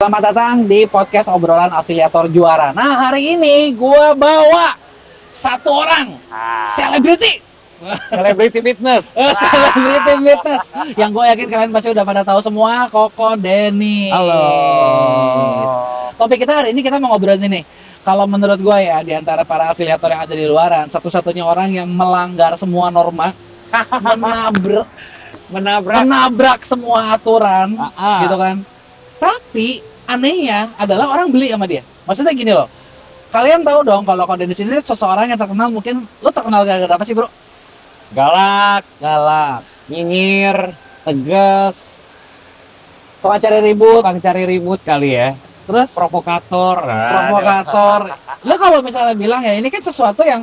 Selamat datang di podcast obrolan afiliator juara. Nah, hari ini gue bawa satu orang selebriti. Celebrity fitness. Selebriti fitness. Yang gue yakin kalian pasti udah pada tahu semua, Koko Dennis. Halo. Topik kita hari ini kita mau ngobrolin ini. Kalau menurut gue ya, di antara para afiliator yang ada di luaran, satu-satunya orang yang melanggar semua norma, menabrak semua aturan, gitu kan. Tapi anehnya adalah orang beli sama dia. Maksudnya gini loh. Kalian tahu dong kalau Koko Dennis ini seseorang yang terkenal, mungkin lo terkenal gara-gara apa sih, Bro? Galak, nyinyir, tegas, Tukang cari ribut, tukang cari ribut kali ya. terus Provokator. provokator. Lo kalau misalnya bilang ya ini kan sesuatu yang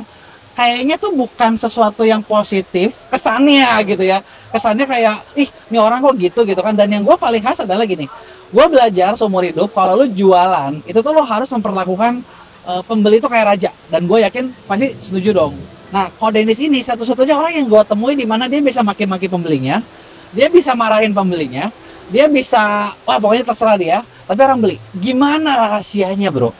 kayaknya tuh bukan sesuatu yang positif, kesannya gitu ya. Kesannya kayak, ih ini orang kok gitu kan. Dan yang gue paling khas adalah gini, gue belajar seumur hidup kalau lo jualan itu tuh lo harus memperlakukan pembeli itu kayak raja. Dan gue yakin pasti setuju dong. Nah, Koko Dennis ini satu-satunya orang yang gue temui di mana dia bisa maki-maki pembelinya, dia bisa marahin pembelinya, dia bisa, wah pokoknya terserah dia, tapi orang beli. Gimana rahasianya, Bro?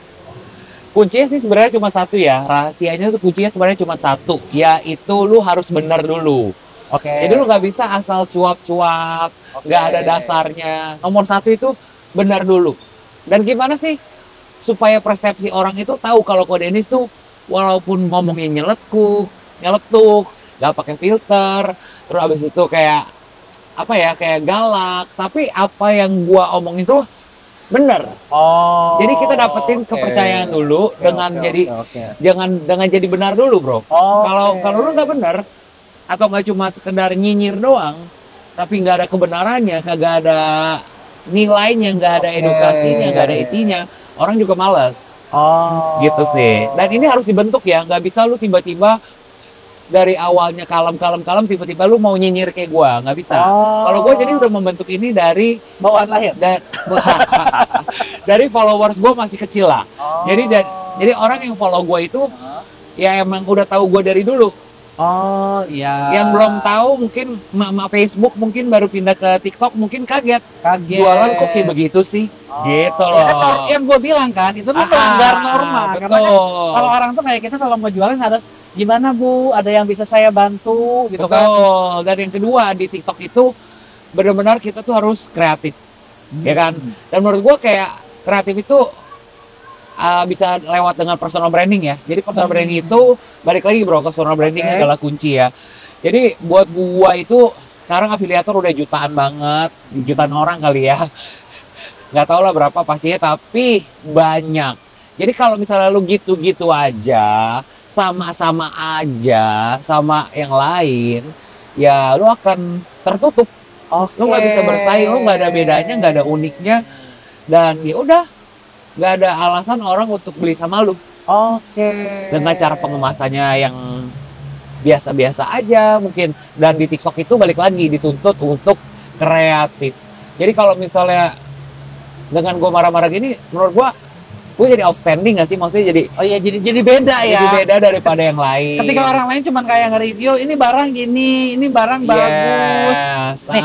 Kuncinya sih sebenarnya cuma satu ya. Rahasianya tuh kuncinya sebenarnya cuma satu, yaitu lu harus benar dulu. Oke. Jadi lu nggak bisa asal cuap-cuap, nggak ada dasarnya. Nomor satu itu benar dulu. Dan gimana sih supaya persepsi orang itu tahu kalau Koko Dennis tuh walaupun ngomongnya nyeletuk, nggak pakai filter, terus abis itu kayak apa ya, kayak galak, tapi apa yang gua omongin tuh bener. Oh. Jadi kita dapetin oke. kepercayaan dulu dengan Oke, jadi oke. dengan jadi benar dulu, bro. Oh, Kalau lu nggak benar atau nggak cuma sekedar nyinyir doang, tapi nggak ada kebenarannya, kagak ada nilainya, nggak ada Oke. edukasinya, nggak ada isinya, orang juga malas. Oh. Gitu sih. Dan ini harus dibentuk ya, nggak bisa lu tiba-tiba dari awalnya kalem, tiba-tiba lu mau nyinyir kayak gua, nggak bisa. Oh. Kalau gua jadi udah membentuk ini dari Bawaan lahir. dari followers gua masih kecil lah. Oh. Jadi orang yang follow gua itu ya emang udah tahu gua dari dulu. Oh, iya. Yang belum tahu mungkin mak Facebook mungkin baru pindah ke TikTok mungkin kaget. Jualan kok kayak begitu sih? Gitu loh. Ya, kan, yang gue bilang kan, itu tuh melanggar norma. betul. Karena kan kalau orang tuh kayak kita kalau mau jualan harus gimana Bu? Ada yang bisa saya bantu gitu kan? Betul. Dan yang kedua di TikTok itu benar-benar kita tuh harus kreatif, ya kan? Dan menurut gua kayak kreatif itu bisa lewat dengan personal branding ya. Jadi personal branding itu balik lagi bro, personal branding Oke. adalah kunci ya. Jadi buat gua itu sekarang afiliator udah jutaan banget, jutaan orang kali ya. Nggak tahu lah berapa pastinya, tapi banyak. Jadi kalau misalnya lu gitu-gitu aja, sama-sama aja sama yang lain, ya lu akan tertutup. Lu nggak bisa bersaing, lu nggak ada bedanya, nggak ada uniknya, dan ya udah nggak ada alasan orang untuk beli sama lu. Oke. Dengan cara pengemasannya yang biasa-biasa aja mungkin, dan di TikTok itu balik lagi dituntut untuk kreatif. Jadi kalau misalnya dengan gue marah-marah gini, menurut gue jadi outstanding gak sih? Maksudnya jadi Oh iya, jadi beda ya. jadi beda daripada yang lain. Ketika orang lain cuman kayak nge-review, ini barang gini, ini barang bagus. Yes. Nih,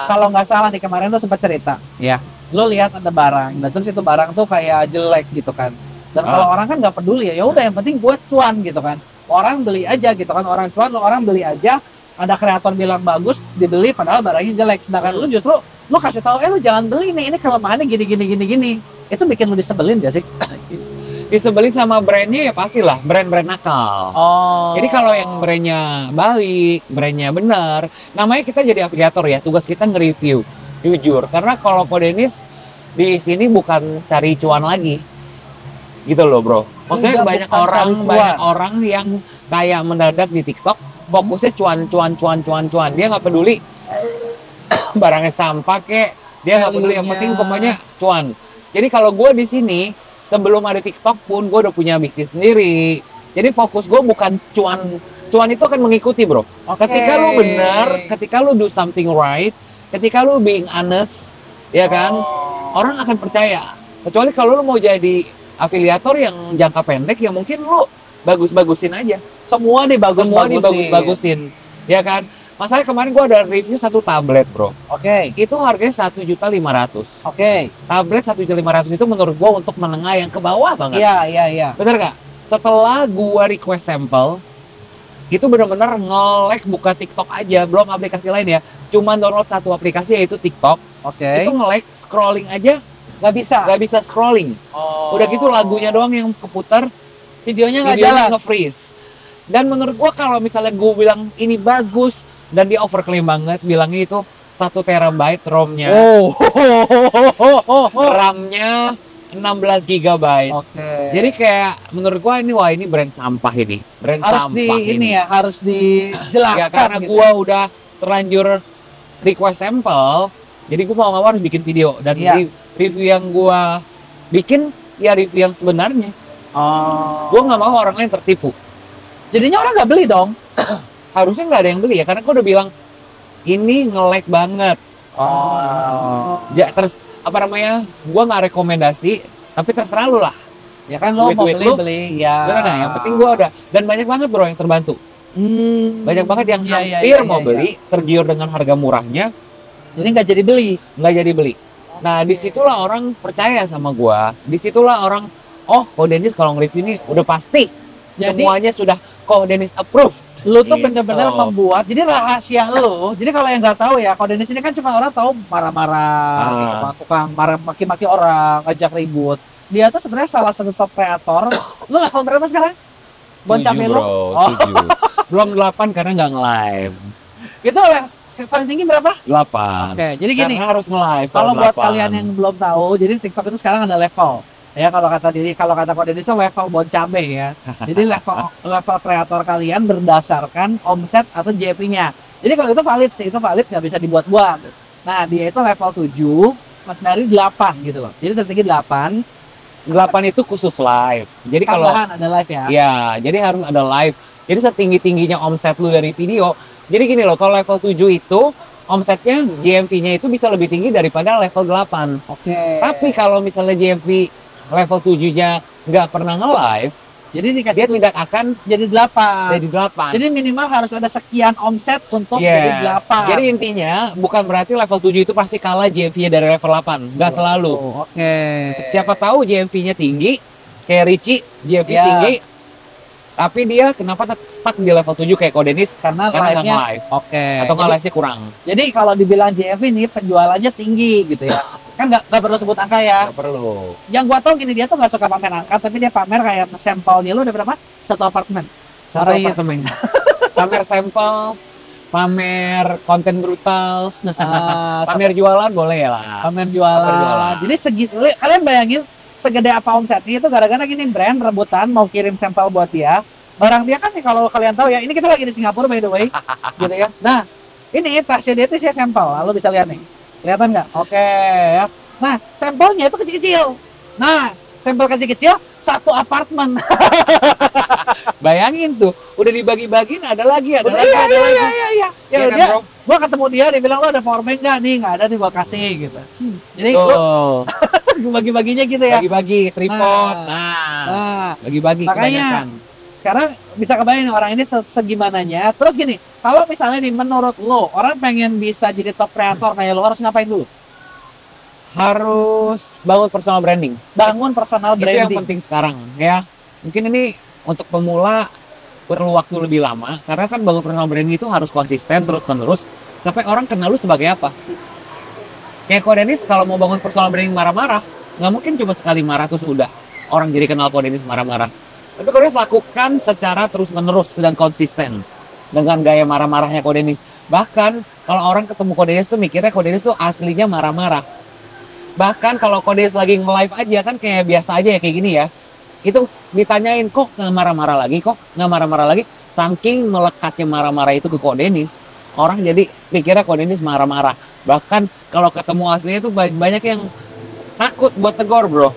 kalau nggak salah nih kemarin tuh sempat cerita. Ya. Lo lihat ada barang, dan terus itu barang tuh kayak jelek gitu kan. Dan kalau orang kan nggak peduli ya udah yang penting buat cuan gitu kan. Orang beli aja gitu kan, orang cuan, lo orang beli aja. Ada kreator bilang bagus, dibeli padahal barangnya jelek. Sedangkan lu justru lu kasih tahu, lu jangan beli nih, ini kelemahannya gini. Itu bikin lu disebelin gak sih? Disebelin sama brandnya ya pastilah, brand-brand nakal. Oh. Jadi kalau yang brandnya baik, brandnya benar, namanya kita jadi afiliator ya, tugas kita nge-review, jujur. Karena kalau Koko Dennis di sini bukan cari cuan lagi, gitu loh bro. Maksudnya Enggak, banyak bukan cari cuan. orang yang kayak mendadak di TikTok, fokusnya cuan. Dia nggak peduli barangnya sampah kek, dia nggak peduli, yang penting pokoknya cuan. Jadi kalau gue di sini sebelum ada TikTok pun gue udah punya bisnis sendiri. Jadi fokus gue bukan cuan. Cuan itu akan mengikuti bro. Ketika lu benar, ketika lu do something right, ketika lu being honest, ya kan, orang akan percaya. Kecuali kalau lu mau jadi afiliator yang jangka pendek, ya mungkin lu bagus-bagusin aja. Semua dibagus-bagusin. Ya kan. Masalahnya kemarin gue ada review satu tablet bro. Oke. Itu harganya 1.500.000. Oke. Tablet 1.500.000 itu menurut gue untuk menengah yang ke bawah banget. Iya. Bener gak? Setelah gue request sampel, itu bener-bener nge-lag buka TikTok aja, belum aplikasi lain ya. Cuma download satu aplikasi yaitu TikTok. Oke. Itu nge-lag scrolling aja nggak bisa scrolling. Udah gitu lagunya doang yang keputar, Videonya nggak jalan. videonya nge-freeze. Dan menurut gua kalau misalnya gua bilang ini bagus dan dia overclaim banget, bilangnya itu 1 terabyte ROM-nya, RAM-nya 16 GB. Oke. Jadi kayak menurut gua ini wah ini brand sampah ini, brand harus sampah ini ya, harus dijelaskan. Ya karena gitu. gua udah terlanjur request sampel, jadi gua mau nggak mau harus bikin video dan Iya. review yang gua bikin ya review yang sebenarnya. Oh. Gua nggak mau orang lain tertipu. Jadinya orang nggak beli dong. Harusnya nggak ada yang beli ya karena gua udah bilang ini nge-lag banget. Ya terus apa namanya? Gua nggak rekomendasi, tapi terserah lu lah. Ya kan lo mau Duit lu, beli ya. Bener nggak? Yang penting gua udah dan banyak banget bro yang terbantu. Banyak banget yang hampir mau beli, tergiur dengan harga murahnya, Jadi nggak jadi beli. nggak jadi beli. Nah disitulah orang percaya sama gua. Disitulah orang, oh kok Dennis kalau nge-review ini udah pasti Jadi- semuanya sudah kok Dennis approve. Lu tuh Gitu. bener-bener membuat. Jadi rahasia lu. Jadi kalau yang nggak tahu ya, kalau Dennis ini kan cuma orang tahu marah-marah, gitu, tukang marah maki-maki orang, ngajak ribut. Dia tuh sebenarnya salah satu top kreator. Lu level berapa sekarang? Boncape lu? Oh, 7. Belum 8 karena nggak nge-live. itu paling tinggi berapa? 8. Oke, jadi gini. Karena harus nge-live. Kalau buat 8. kalian yang belum tahu, jadi TikTok itu sekarang ada level. Ya kalau kata Kode Desa level boncabe ya. Jadi level kreator kalian berdasarkan omset atau JP-nya. Jadi kalau itu valid sih, itu valid nggak bisa dibuat-buat. Nah, dia itu level 7, Mas Mary 8 gitu loh. Jadi tertinggi 8, 8 itu khusus live. Jadi kalau tambahan ada live ya. ya, jadi harus ada live. Jadi setinggi-tingginya omset lu dari video. Jadi gini loh, kalau level 7 itu omsetnya GMV-nya itu bisa lebih tinggi daripada level 8. Oke. Tapi kalau misalnya GMV level 7-nya nggak pernah nge-live, jadi dikasih dia tidak akan jadi 8. jadi 8. Jadi minimal harus ada sekian omset untuk jadi 8. Jadi intinya bukan berarti level 7 itu pasti kalah GMV-nya dari level 8. Nggak selalu. Oke. Siapa tahu GMV-nya tinggi, kayak Richie, GMV Ya. tinggi, tapi dia kenapa stuck di level 7 kayak Kodenis Karena nggak live-nya live. oke. Atau nggak Jadi- live-nya kurang. Jadi kalau dibilang JV ini penjualannya tinggi gitu ya. Kan nggak perlu sebut angka ya. Nggak perlu. Yang gua tahu gini, dia tuh nggak suka pamer angka, tapi dia pamer kayak sampelnya lu ada berapa? Satu apartemen. Satu Sorry, apartemen. Pamer sampel, pamer konten brutal, pamer jualan boleh ya lah. pamer jualan. Pamer jualan. Jadi segitu, kalian bayangin segede apa omsetnya itu gara-gara gini brand rebutan mau kirim sampel buat dia. Barang dia kan nih kalau kalian tahu ya, ini kita lagi di Singapura by the way, gitu ya. Nah, ini tasnya dia tuh sampel, lalu bisa lihat nih. Kelihatan nggak? Oke ya. Nah, sampelnya itu kecil-kecil. Nah, sampel kecil-kecil satu apartemen. Bayangin tuh, udah dibagi-bagiin ada lagi, ada Udah, lagi, ada lagi. iya. Ya Iya kan, dia, bro? gua ketemu dia bilang lo ada powerbank nggak nih? Nggak ada nih, gua kasih gitu. Jadi gua Tuh, bagi-baginya gitu ya. bagi-bagi tripod. Nah. Nah, Nah, bagi-bagi makanya kebanyakan. sekarang bisa kebayang nih orang ini segimananya. Terus gini, kalau misalnya nih menurut lo orang pengen bisa jadi top kreator kayak lo harus ngapain dulu? Harus bangun personal branding. Bangun personal Itu yang branding. penting sekarang ya. Mungkin ini untuk pemula perlu waktu lebih lama karena kan bangun personal branding itu harus konsisten terus-menerus sampai orang kenal lu sebagai apa. Kayak Kodenis kalau mau bangun personal branding marah-marah, nggak mungkin cuma sekali marah terus udah orang jadi kenal Kodenis marah-marah. Tapi Kodenis lakukan secara terus-menerus dan konsisten dengan gaya marah-marahnya Kodenis. Bahkan kalau orang ketemu Kodenis tuh mikirnya Kodenis tuh aslinya marah-marah. Bahkan kalau Kodenis lagi nge-live aja kan kayak biasa aja ya kayak gini ya. Itu ditanyain kok nggak marah-marah lagi, kok nggak marah-marah lagi. Saking melekatnya marah-marah itu ke Kodenis, orang jadi pikirnya Kodenis marah-marah. Bahkan kalau ketemu aslinya tuh banyak yang takut buat tegur bro.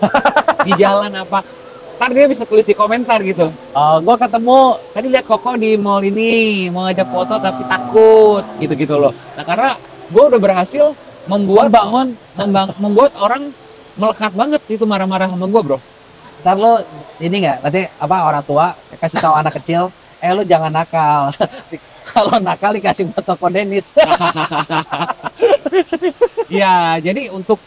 Di jalan apa. Ntar dia bisa tulis di komentar gitu. Oh, gua ketemu Tadi lihat Koko di mall ini, mau ngajak foto tapi takut gitu-gitu loh. Nah karena gue udah berhasil membuat membuat orang melekat banget itu marah-marah sama gue bro. ntar lo ini nggak nanti apa orang tua kasih tahu anak kecil, lo jangan nakal. Kalau nakal dikasih foto Kodenis. Ya, jadi untuk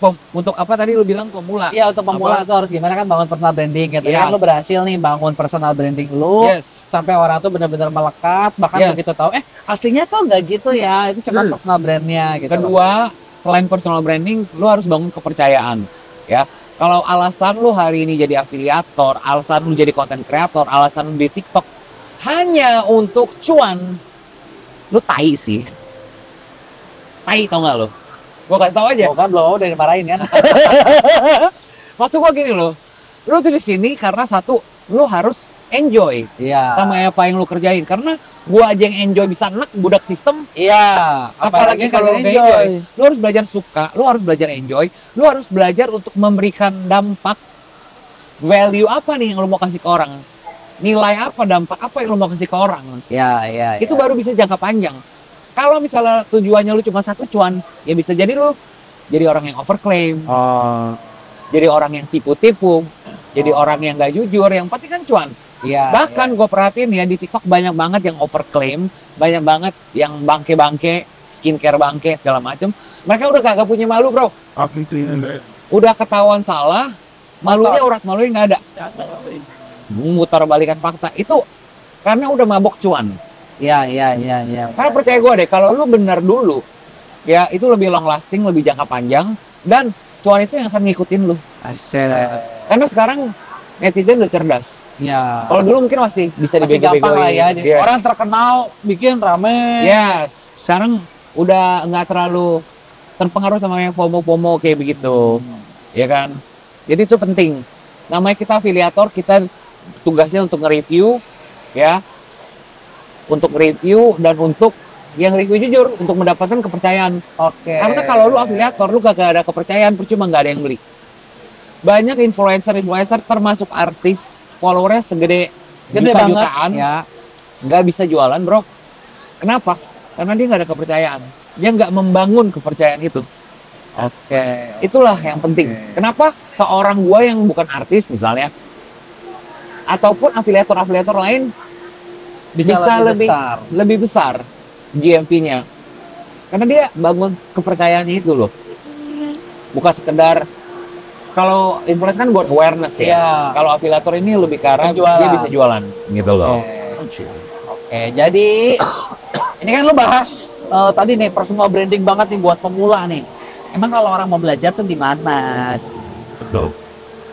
apa tadi lu bilang pemula? Iya, untuk pemula tuh harus gimana kan bangun personal branding gitu. Kan Yes. lu berhasil nih bangun personal branding lu Yes. sampai orang tuh benar-benar melekat, bahkan Yes. begitu tahu aslinya tuh nggak gitu ya. Itu cuma personal brandnya gitu. Kedua, selain personal branding, lu harus bangun kepercayaan. Ya, kalau alasan lu hari ini jadi afiliator, alasan lu jadi content creator, alasan lu di TikTok hanya untuk cuan, lu tai sih. Tai tau gak lu? Gua kasih tau aja. Oh kan lo udah dimarahin kan. Maksud gua gini loh, lu tuh di sini karena satu, lu harus enjoy Iya. sama apa yang lu kerjain. Karena gua aja yang enjoy bisa enak budak sistem. Iya. Apalagi kalau lu nggak enjoy, lu harus belajar suka, lu harus belajar enjoy, lu harus belajar untuk memberikan dampak, value apa nih yang lu mau kasih ke orang, nilai apa, dampak apa yang lu mau kasih ke orang. Iya, iya. Itu baru bisa jangka panjang. Kalau misalnya tujuannya lu cuma satu cuan, ya bisa jadi lu jadi orang yang overclaim, Oh. jadi orang yang tipu-tipu, jadi orang yang nggak jujur, yang penting kan cuan. Iya. Bahkan gue perhatiin ya di TikTok banyak banget yang overclaim, banyak banget yang bangke-bangke, skincare bangke segala macem. Mereka udah kagak punya malu bro, udah ketahuan salah, malunya urat malunya nggak ada. Mutar balikan fakta itu karena udah mabok cuan. Iya, iya, iya, iya. Karena percaya gue deh, kalau lu bener dulu, ya itu lebih long lasting, lebih jangka panjang, dan cuan itu yang akan ngikutin lu. Asyik. Karena sekarang netizen udah cerdas. Iya. Kalau dulu mungkin masih bisa Masih gampang lah ya. dibego-begoin. Iya. Orang terkenal bikin rame. Yes, sekarang udah nggak terlalu terpengaruh sama yang FOMO-FOMO kayak begitu, ya kan? Jadi itu penting. Namanya kita afiliator, kita tugasnya untuk nge-review, ya, untuk review dan untuk yang review jujur, untuk mendapatkan kepercayaan. Oke. Karena kalau lu afiliator, lu gak ada kepercayaan, percuma nggak ada yang beli. Banyak influencer termasuk artis, followernya segede Gede banget. juta-jutaan, Ya. nggak bisa jualan bro. Kenapa? Karena dia nggak ada kepercayaan. Dia nggak membangun kepercayaan itu. Oke. Itulah yang penting. Kenapa seorang gua yang bukan artis misalnya, ataupun afiliator-afiliator lain bisa lebih besar GMV-nya. Karena dia bangun kepercayaannya itu loh. Bukan sekedar, kalau influencer kan buat awareness ya. Iya. Kalau afiliator ini lebih ke arah Penjualan. dia bisa jualan gitu loh. Oke, jadi ini kan lu bahas tadi nih personal branding banget nih buat pemula nih. Emang kalau orang mau belajar tuh di mana?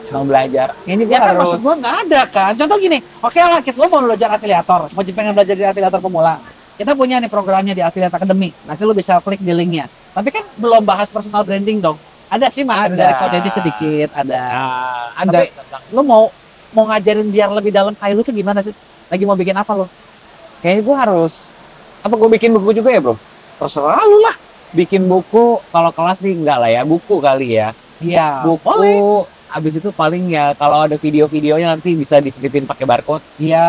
Mau belajar. Ini Ya dia kan harus maksud gua nggak ada kan. Contoh gini, oke lah kita lu mau belajar afiliator, mau pengen belajar di afiliator pemula. Kita punya nih programnya di Affiliate Academy. Nanti lu bisa klik di linknya. Tapi kan belum bahas personal branding dong. Ada sih mas, Ada. dari Kodedi sedikit, ada. ada Tapi lu mau ngajarin biar lebih dalam kayak lu tuh gimana sih? Lagi mau bikin apa lu? kayaknya gua harus apa gua bikin buku juga ya, Bro? Terserah lu lah. Bikin buku kalau kelas sih enggak lah ya, buku kali ya. Iya. Buku Boleh. abis itu paling ya kalau ada video-videonya nanti bisa diselipin pakai barcode. Iya.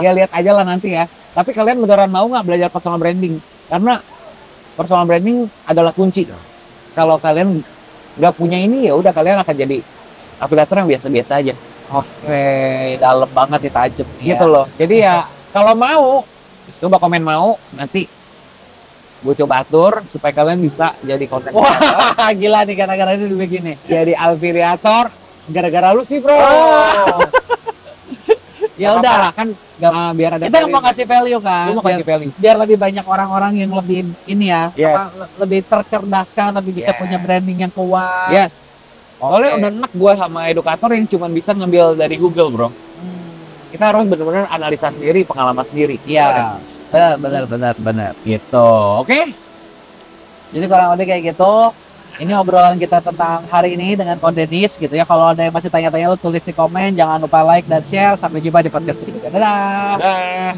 Ya lihat aja lah nanti ya. Tapi kalian beneran mau nggak belajar personal branding? Karena personal branding adalah kunci. Kalau kalian nggak punya ini ya udah kalian akan jadi afiliator yang biasa-biasa aja. Oke, dalam banget nih tajem nih Gitu loh. Jadi ya kalau mau coba komen mau nanti gue coba atur supaya kalian bisa jadi konten creator. Wah, gila nih gara-gara ini begini. Jadi afiliator gara-gara lu sih bro. Ya Gak udah, apa-apa lah, kan biar ada kita mau kasih value kan. Lu mau kasih value. Biar lebih banyak orang-orang yang lebih ini ya, Yes. lebih tercerdaskan, lebih bisa Yes. punya branding yang kuat. Yes. Soalnya udah enak gue sama edukator yang cuma bisa ngambil dari Google bro. Kita harus benar-benar analisa sendiri, pengalaman sendiri. Iya. Benar. Gitu. Oke? Jadi kurang lebih kayak gitu. Ini obrolan kita tentang hari ini dengan Kondenis gitu ya. Kalau ada yang masih tanya-tanya lu tulis di komen, jangan lupa like dan share. Sampai jumpa di podcast berikutnya. Dadah. Dah.